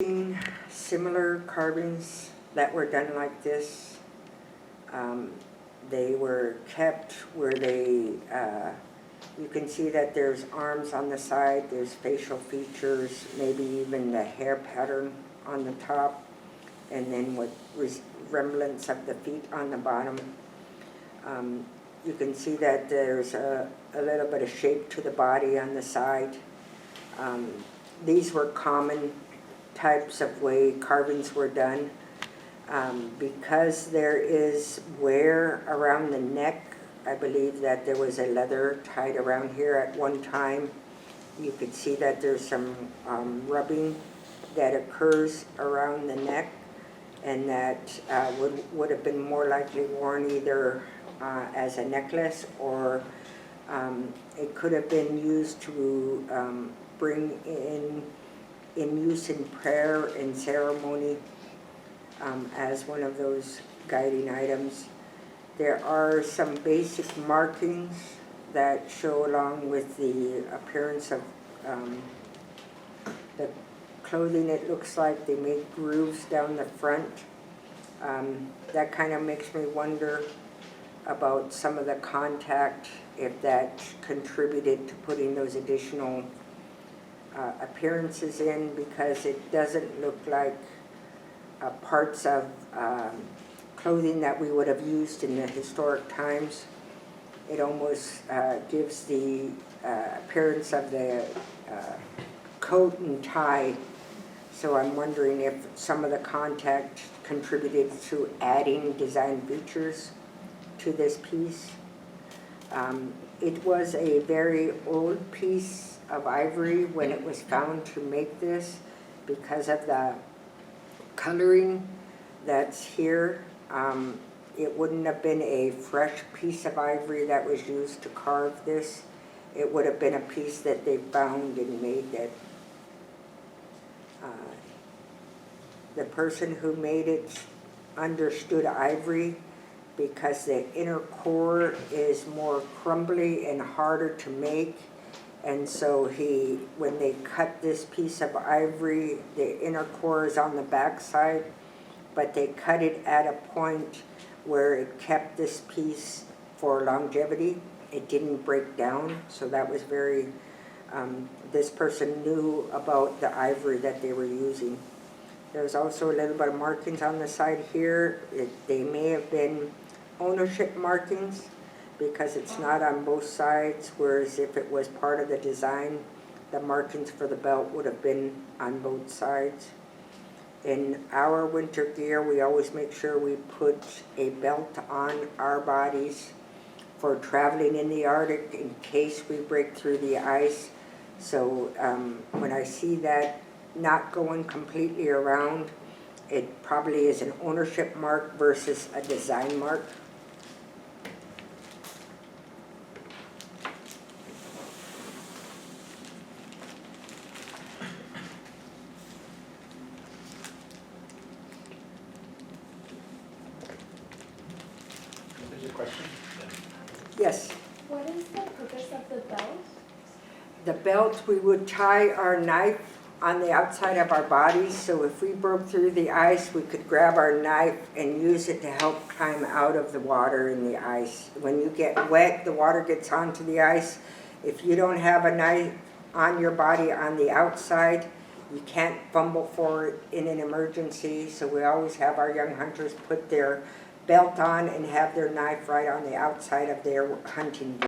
Seen similar carvings that were done like this. They were kept where you can see that there's arms on the side, there's facial features, maybe even the hair pattern on the top, and then with remnants of the feet on the bottom. You can see that there's a little bit of shape to the body on the side. These were common types of way carvings were done. Because there is wear around the neck, I believe that there was a leather tied around here at one time. You could see that there's some rubbing that occurs around the neck, and that would have been more likely worn either as a necklace, or it could have been used to bring in use in prayer and ceremony as one of those guiding items. There are some basic markings that show along with the appearance of the clothing. It looks like they made grooves down the front. That kind of makes me wonder about some of the contact, if that contributed to putting those additional appearances in, because it doesn't look like parts of clothing that we would have used in the historic times. It almost gives the appearance of the coat and tie. So I'm wondering if some of the contact contributed to adding design features to this piece. It was a very old piece of ivory when it was found to make this, because of the coloring that's here. It wouldn't have been a fresh piece of ivory that was used to carve this. It would have been a piece that they found and made it. The person who made it understood ivory, because the inner core is more crumbly and harder to make. And so when they cut this piece of ivory, the inner core is on the back side, but they cut it at a point where it kept this piece for longevity. It didn't break down, so that was very, this person knew about the ivory that they were using. There's also a little bit of markings on the side here. They may have been ownership markings, because it's not on both sides, whereas if it was part of the design, the markings for the belt would have been on both sides. In our winter gear, we always make sure we put a belt on our bodies for traveling in the Arctic in case we break through the ice. So when I see that not going completely around, it probably is an ownership mark versus a design mark. Question? Yes. What is the purpose of the belt? The belt, we would tie our knife on the outside of our bodies, so if we broke through the ice, we could grab our knife and use it to help climb out of the water and the ice. When you get wet, the water gets onto the ice. If you don't have a knife on your body on the outside, you can't fumble for it in an emergency, so we always have our young hunters put their belt on and have their knife right on the outside of their hunting gear.